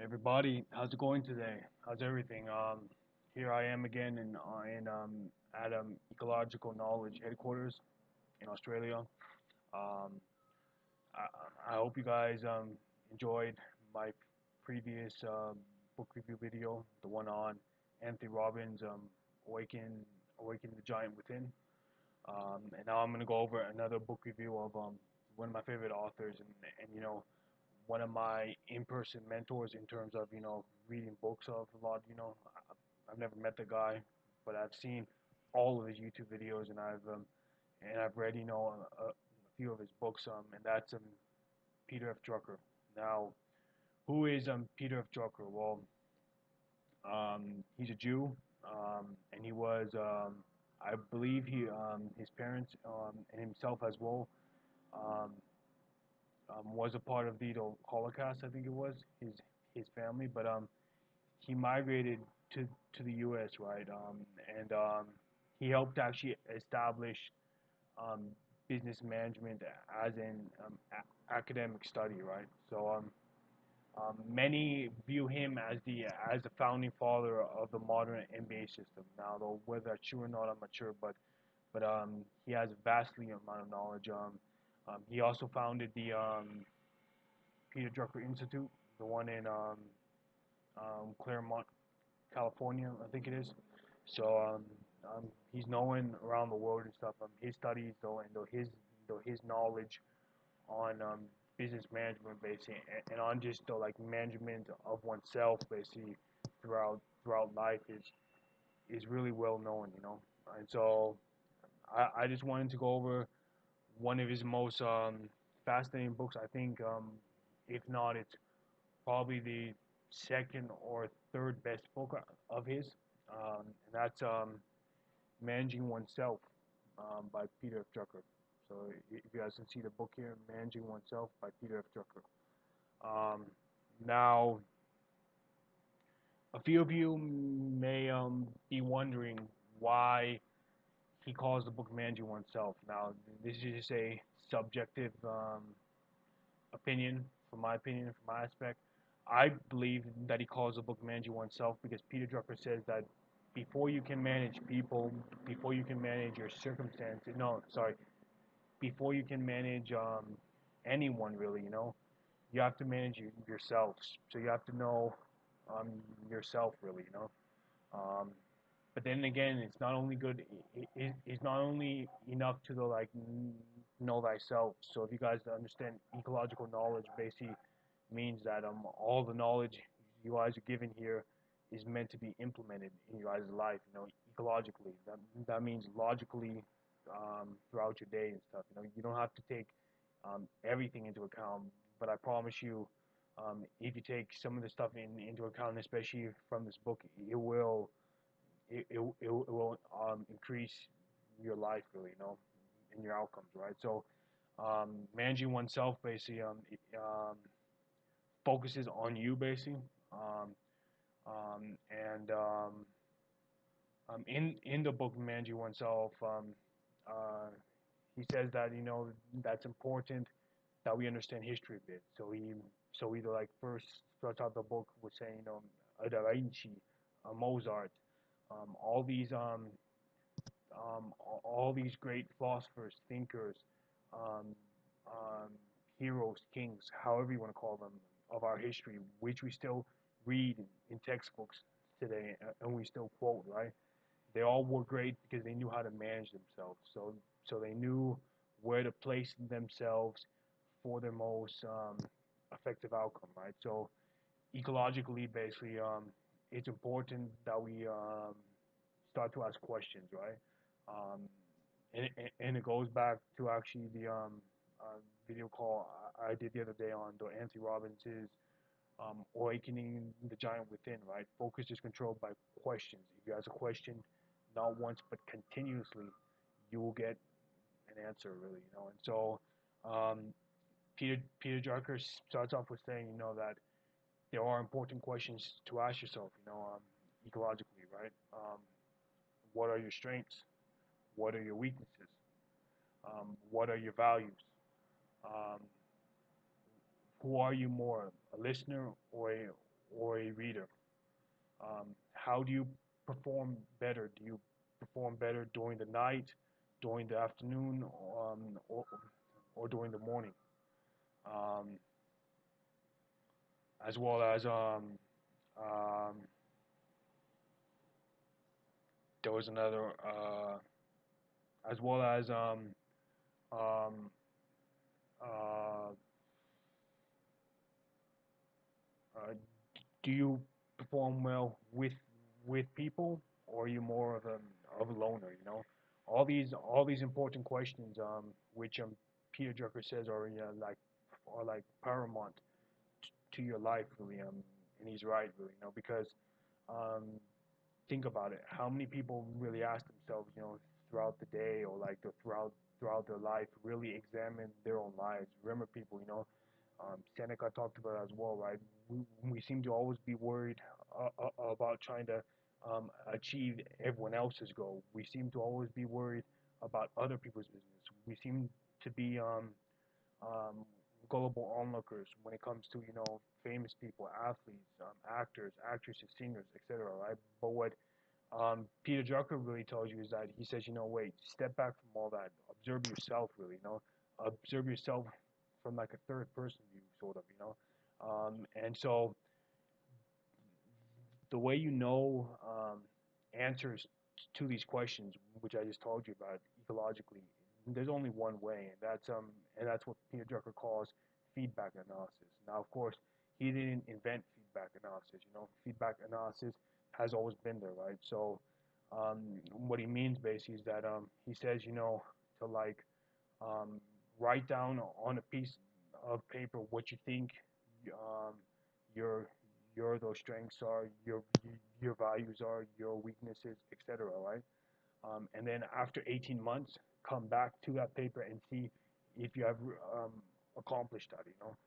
Everybody, how's it going today? How's everything? Here I am again at Ecological Knowledge headquarters in Australia. Um, I hope you guys enjoyed my previous book review video, the one on Anthony Robbins' Awaken Awaken the Giant Within. And now I'm gonna go over another book review of one of my favorite authors and one of my in-person mentors in terms of reading books of a lot. I've never met the guy, but I've seen all of his YouTube videos and I've read a few of his books. And that's Peter F. Drucker. Now, who is Peter F. Drucker? Well, he's a Jew, and he was I believe his parents and himself as well um, was a part of the Holocaust. I think it was his family, but he migrated to the U.S. right, and he helped actually establish um, business management as an academic study, right? So many view him as the founding father of the modern MBA system. Now, though, whether that's true or not, I'm not sure, but he has a vastly amount of knowledge. He also founded the Peter Drucker Institute, the one in Claremont, California, I think it is. So he's known around the world and stuff. His studies, though his knowledge on business management, basically, and on just the like management of oneself, basically, throughout life is really well known. And so I just wanted to go over one of his most fascinating books. I think, if not, it's probably the second or third best book of his, and that's Managing Oneself by Peter F. Drucker. So if you guys can see the book here, Managing Oneself by Peter F. Drucker. Um, Now, a few of you may be wondering why he calls the book Managing Oneself. Now, this is just a subjective opinion, from my opinion, from my aspect. I believe that he calls the book Managing Oneself because Peter Drucker says that before you can manage people, before you can manage your circumstances, no, sorry, before you can manage anyone really, you have to manage yourselves. So you have to know um, yourself really. Um, but then again, it's not only good. It's not only enough to know thyself. So if you guys understand ecological knowledge, basically means that all the knowledge you guys are given here is meant to be implemented in your guys' life. Ecologically. That means logically throughout your day and stuff. You don't have to take everything into account, but I promise you, if you take some of the stuff into account, especially from this book, it will increase your life really, and your outcomes, right? So managing oneself basically focuses on you basically, um, and in the book Managing Oneself, uh, he says that that's important that we understand history a bit. So he like first starts out the book with saying a Da Vinci, a Mozart, all these all these great philosophers, thinkers, um, um, heroes, kings, however you want to call them, of our history, which we still read in textbooks today, and we still quote, right? They all were great because they knew how to manage themselves. So they knew where to place themselves for their most effective outcome, right? So ecologically, basically, it's important that we start to ask questions, right? Um, and it goes back to actually the video call I did the other day on the Anthony Robbins' Awakening the Giant Within, right? Focus is controlled by questions. If you ask a question not once but continuously, you will get an answer, really. And so um, Peter Drucker starts off with saying, that there are important questions to ask yourself, ecologically, right? What are your strengths? What are your weaknesses? What are your values? Um, who are you more, a listener or or a reader? How do you perform better? Do you perform better during the night, during the afternoon, or during the morning? Um, as well as um, there was another, as well as um, uh, uh, do you perform well with people, or are you more of a loner? You know, all these important questions, which Peter Drucker says are like paramount to your life, really. And he's right, really. You know, because um, think about it. How many people really ask themselves, you know, throughout the day or like throughout their life, really examine their own lives. Remember, people, you know, Seneca talked about it as well, right? We seem to always be worried about trying to achieve everyone else's goal. We seem to always be worried about other people's business. We seem to be um, gullible onlookers when it comes to, you know, famous people, athletes, actors, actresses, singers, etc. Right? But what Peter Drucker really tells you is that he says, you know, wait, step back from all that, observe yourself, really, you know, observe yourself from like a third person view, sort of, you know. And so the way you know answers to these questions, which I just told you about ecologically, there's only one way, and that's what Peter Drucker calls feedback analysis. Now, of course, he didn't invent feedback analysis. You know, feedback analysis has always been there, right? So, what he means basically is that he says, you know, to like um, write down on a piece of paper what you think um, your those strengths are, your values are, your weaknesses, etc. Right? And then after 18 months, come back to that paper and see if you have accomplished that. You know,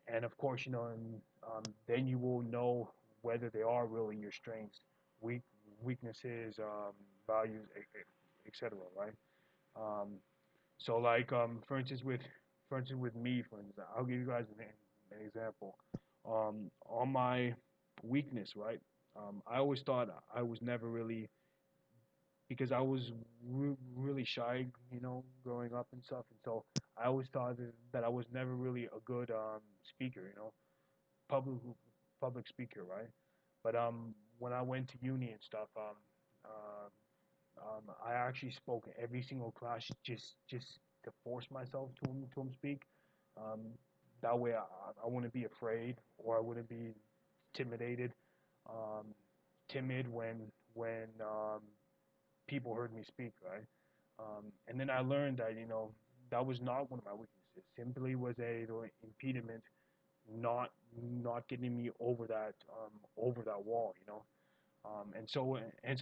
and of course, you know, and then you will know whether they are really your strengths, weak weaknesses, values, etc. Right? Um, so like for instance with me, for instance, I'll give you guys an example. On my weakness, right? I always thought I was never really, because I was really shy, you know, growing up and stuff, and so I always thought that I was never really a good speaker, you know, public public speaker, right? But when I went to uni and stuff, I actually spoke in every single class just to force myself to speak. Um, that way, I wouldn't be afraid or I wouldn't be intimidated, um, timid when people heard me speak, right? And then I learned that, you know, that was not one of my weaknesses. Simply was a impediment, not not getting me over that wall, you know. And so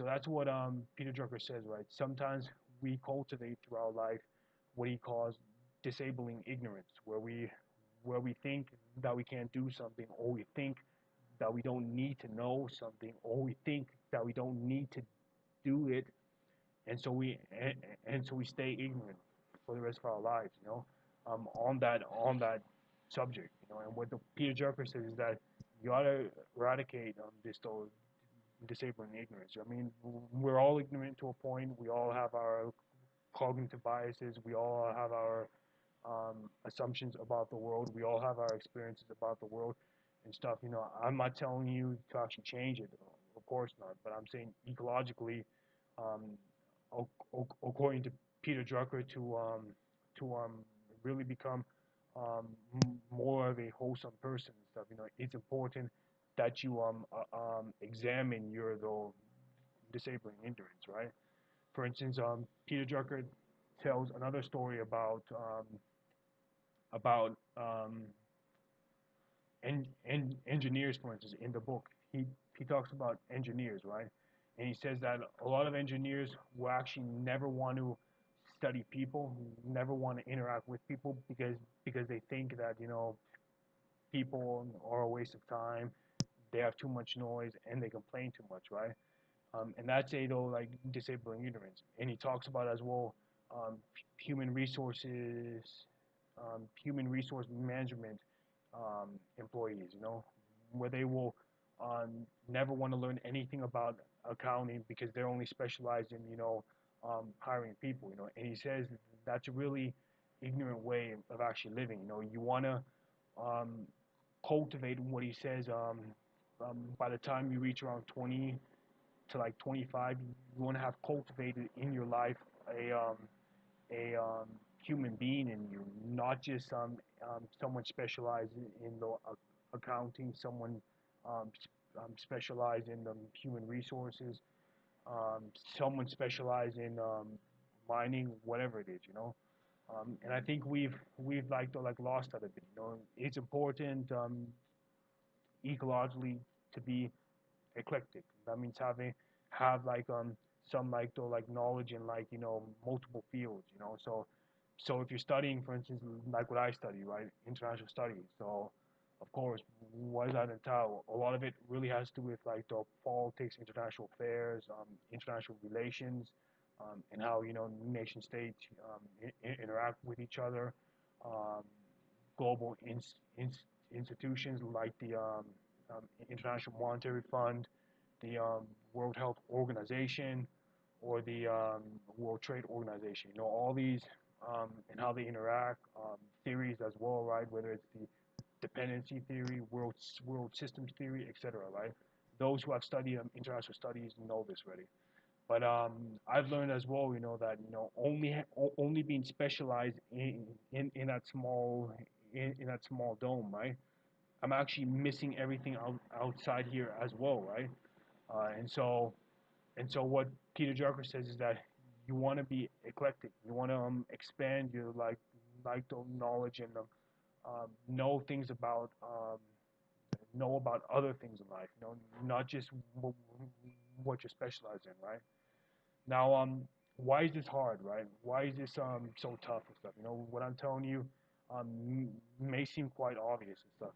that's what Peter Drucker says, right? Sometimes we cultivate throughout life what he calls disabling ignorance, where we think that we can't do something, or we think that we don't need to know something, or we think that we don't need to do it, and so we stay ignorant for the rest of our lives, you know, on that subject, you know. And what the Peter Drucker says is that you ought to eradicate this disabling ignorance. I mean, we're all ignorant to a point. We all have our cognitive biases. We all have our assumptions about the world. We all have our experiences about the world and stuff. You know, I'm not telling you to actually change it, of course not. But I'm saying ecologically, um, according to Peter Drucker, to really become more of a wholesome person and stuff. You know, it's important that you examine your disabling ignorance, right? For instance, Peter Drucker tells another story about engineers, for instance, in the book. He talks about engineers, right? And he says that a lot of engineers will actually never want to study people, never want to interact with people because they think that, you know, people are a waste of time, they have too much noise, and they complain too much, right? And that's a though like disabling ignorance. And he talks about as well human resources, human resource management employees. You know, where they will never want to learn anything about accounting because they're only specialized in hiring people. And he says that's a really ignorant way of actually living. You want to um, cultivate what he says. By the time you reach around 20 to like 25, you want to have cultivated in your life a human being in you, not just someone specialized in the accounting, someone um, specialized in the human resources, um, someone specialized in mining, whatever it is. And I think we've like lost that a bit. It's important ecologically to be eclectic. That means have like some like knowledge in like multiple fields. So if you're studying, for instance, like what I study, right, international studies. So of course, what does that entail? A lot of it really has to do with like the politics, international affairs, international relations, and how nation states interact with each other. Um, global institutions like the International Monetary Fund, the World Health Organization, or the World Trade Organization. All these and how they interact, theories as well, right? Whether it's the dependency theory, world systems theory, etc. Right? Those who have studied international studies know this already. But I've learned as well, that only being specialized in that in that small dome, right? I'm actually missing everything outside here as well, right? And so what Peter Drucker says is that you want to be eclectic. You want to expand your like the knowledge and know about other things in life. Not just what you're specialized in, right? Now, why is this hard, right? Why is this so tough and stuff? What I'm telling you may seem quite obvious and stuff,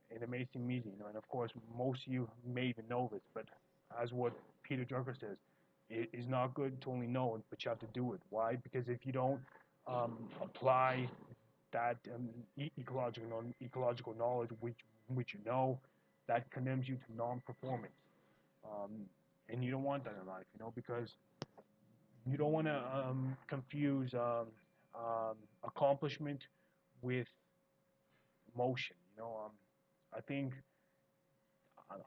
and it may seem easy, and of course, most of you may even know this, but as what Peter Drucker says, it is not good to only know it, but you have to do it. Why? Because if you don't apply that ecological knowledge, which that condemns you to non-performance, um, and you don't want that in life, because you don't want to confuse accomplishment with motion. I think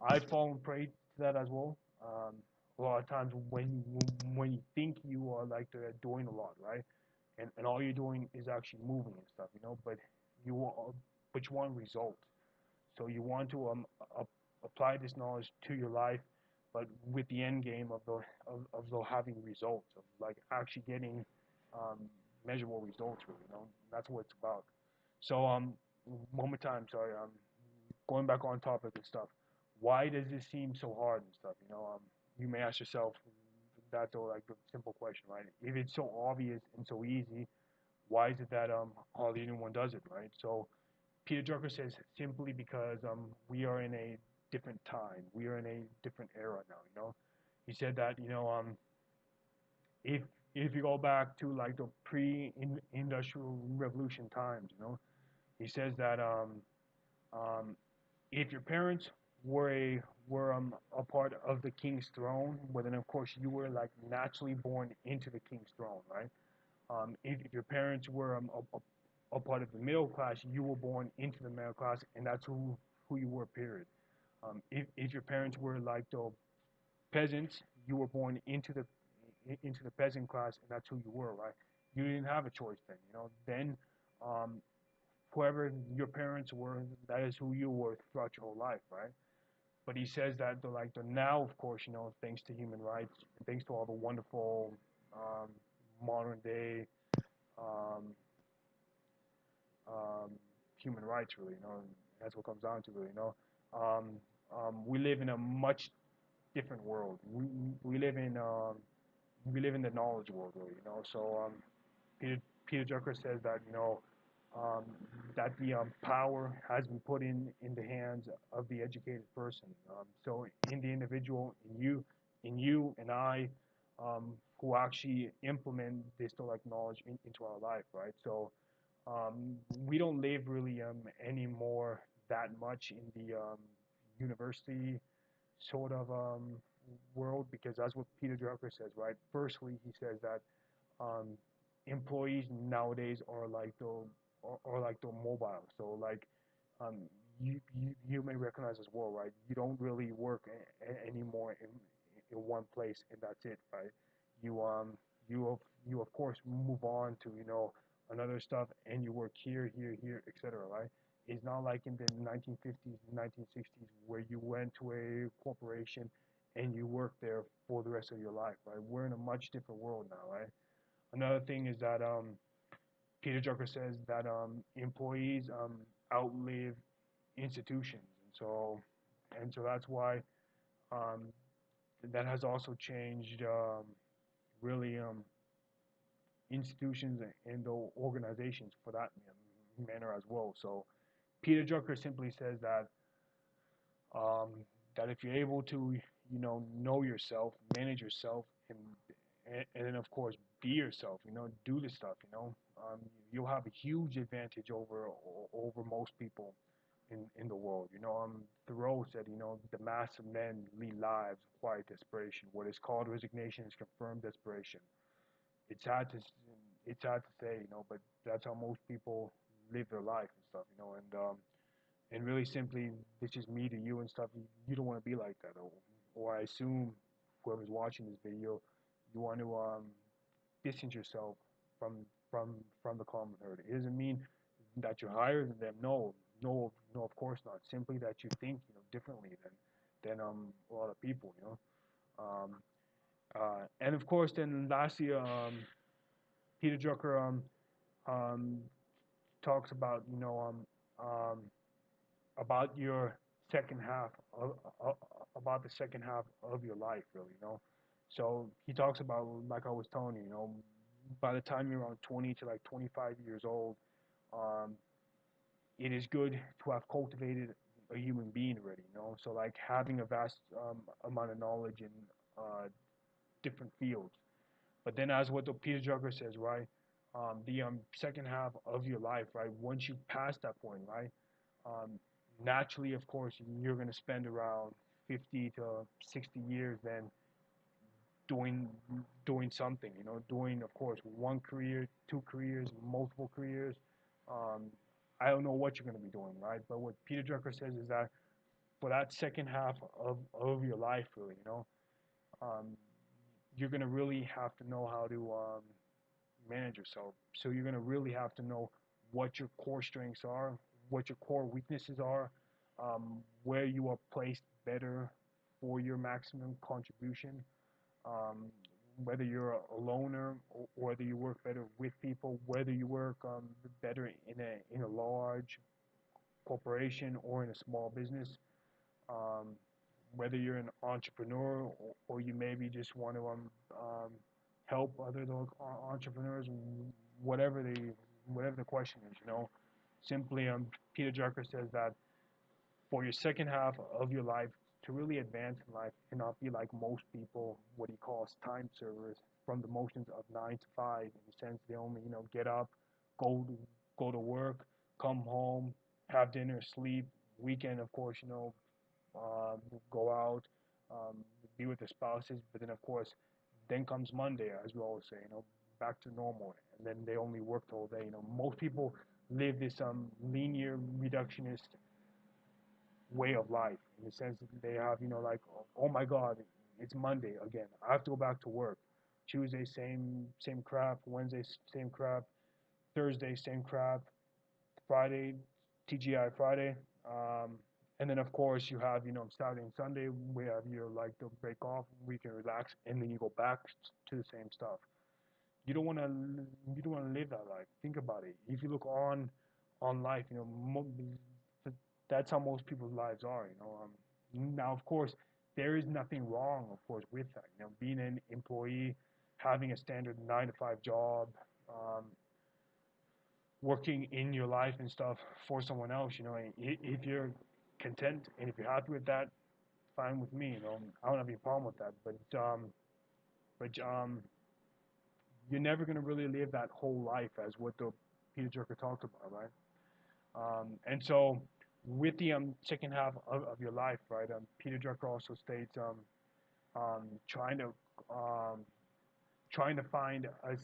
I've fallen prey to that as well. A lot of times when you think you are like doing a lot, right, and all you're doing is actually moving and stuff, you but you want results. So you want to apply this knowledge to your life, but with the end game of the having results, of like actually getting um, measurable results. Really, that's what it's about. So one more time, sorry. Going back on topic and stuff. Why does this seem so hard and stuff? You may ask yourself that though, like the simple question, right? If it's so obvious and so easy, why is it that hardly anyone does it, right? So Peter Drucker says simply because we are in a different time. We are in a different era now. He said that if you go back to like the pre-industrial revolution times, he says that um, if your parents were a part of the king's throne, well then of course you were like naturally born into the king's throne, right? If your parents were a part of the middle class, you were born into the middle class, and that's who you were. Period. If your parents were like the peasants, you were born into the peasant class, and that's who you were. Right? You didn't have a choice then. Then um, whoever your parents were, that is who you were throughout your whole life. Right? But he says that the now, of course, thanks to human rights, thanks to all the wonderful um, modern day um, um, human rights, really. That's what it comes down to, really. Um, we live in a much different world. We live in the knowledge world, really. So Peter Peter Drucker says that um, that the power has been put in the hands of the educated person. So in the individual, in you and I, who actually implement this like knowledge into our life, right? So we don't live really anymore that much in the university sort of world, because that's what Peter Drucker says, right? Firstly, he says that um, employees nowadays are like the mobile. So like um, you may recognize as well, right? You don't really work anymore in one place and that's it, right? You you of course move on to another stuff and you work here, etc. Right? It's not like in the 1950s, 1960s where you went to a corporation and you worked there for the rest of your life, right? We're in a much different world now, right? Another thing is that Peter Drucker says that employees outlive institutions, and so that's why um, that has also changed really institutions and the organizations for that manner as well. So Peter Drucker simply says um, that if you're able to know yourself, manage yourself, and then of course be yourself, do the stuff, you'll have a huge advantage over most people in the world. Thoreau said, the mass of men lead lives of quiet desperation. What is called resignation is confirmed desperation. It's hard to it's hard to say, but that's how most people live their life and stuff, and really simply, this is me to you and stuff. You don't want to be like that, or I assume whoever's watching this video, you want to distance yourself from from the common herd. It doesn't mean that you're higher than them. No, no, no. Of course not. Simply that you think differently than a lot of people. Um, and of course, then lastly, Peter Drucker um, talks about your second half of, about the second half of your life, really. So he talks about, like I was telling you, by the time you're around 20 to like 25 years old, um, it is good to have cultivated a human being already. So like having a vast amount of knowledge in different fields. But then, as what the Peter Drucker says, right, the second half of your life, right, once you pass that point, right, um, naturally, of course, you're going to spend around 50 to 60 years then doing something, doing, of course, one career, two careers, multiple careers. Um, I don't know what you're going to be doing, right? But what Peter Drucker says is that for that second half of your life, really, um, you're going to really have to know how to manage yourself. So you're going to really have to know what your core strengths are, what your core weaknesses are, where you are placed better for your maximum contribution, um, whether you're a loner or whether you work better with people, whether you work better in a large corporation or in a small business, um, whether you're an entrepreneur or you maybe just want to help other entrepreneurs, whatever the question is, simply Peter Drucker says that for your second half of your life to really advance in life and not be like most people, what he calls time servers, from the motions of 9 to 5, in the sense they only get up, go to, go to work, come home, have dinner, sleep, weekend of course, go out, um, be with their spouses, but then of course, then comes Monday, as we always say, back to normal, and then they only work the whole day. Most people live this linear reductionist way of life, in the sense that they have, like, oh my God, it's Monday again. I have to go back to work. Tuesday, same crap. Wednesday, same crap. Thursday, same crap. Friday, TGI Friday. Um, and then of course you have, Saturday and Sunday, we have your like the break off, we can relax, and then you go back to the same stuff. You don't want to you don't want to live that life. Think about it. If you look on life, that's how most people's lives are. Now of course there is nothing wrong, of course, with that. Being an employee, having a standard 9 to 5 job, um, working in your life and stuff for someone else, if you're content and if you're happy with that, fine with me, I don't have any problem with that. But you're never going to really live that whole life as what the Peter Drucker talked about, right? And so with the second half of your life, right? Peter Drucker also states um, trying to um, trying to find a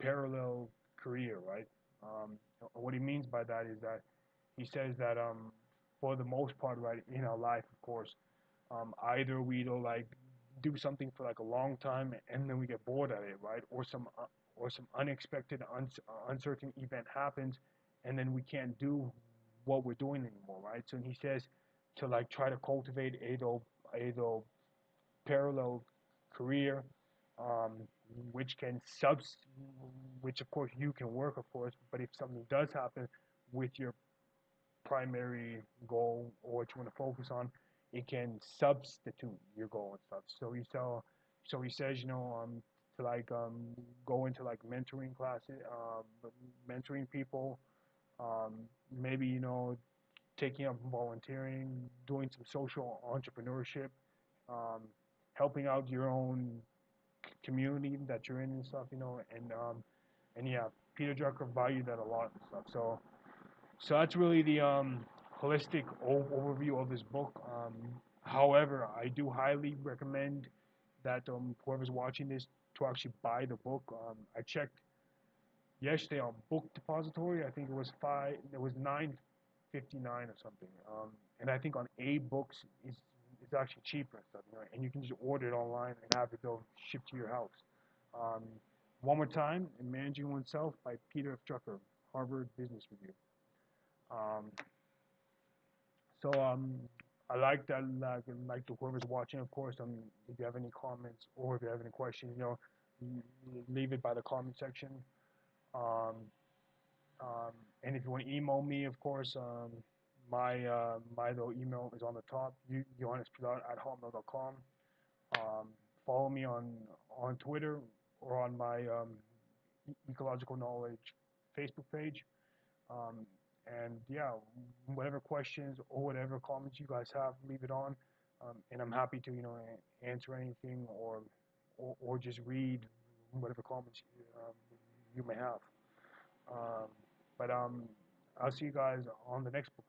parallel career, right? Um, what he means by that is that he says that for the most part, right, in our life, of course, either we do like do something for like a long time and then we get bored at it, right? Or some unexpected, uncertain event happens, and then we can't do what we're doing anymore, right? So he says to like try to cultivate a parallel career, um, which can which of course you can work, of course, but if something does happen with your primary goal or what you want to focus on, it can substitute your goal and stuff. So he says, to like go into like mentoring classes, mentoring people, um, maybe taking up volunteering, doing some social entrepreneurship, um, helping out your own community that you're in and stuff, and yeah, Peter Drucker valued that a lot and stuff. So that's really the holistic overview of this book. However, I do highly recommend that whoever's watching this to actually buy the book. I checked yesterday on Book Depository. I think it was five. It was 9.59 or something. And I think on A Books is it's actually cheaper and stuff. And you can just order it online and have it bill shipped to your house. Um, one more time, Managing Oneself by Peter F. Drucker, Harvard Business Review. Um, so I like that. Like to whoever's watching, of course. If you have any comments or if you have any questions, leave it by the comment section. Um, and if you want to email me, of course, my little email is on the top. JohannesPilot@hotmail.com. Follow me on Twitter or on my Ecological Knowledge Facebook page. Um, and yeah, whatever questions or whatever comments you guys have, leave it on. And I'm happy to answer anything or just read whatever comments you may have. Um, but I'll see you guys on the next book.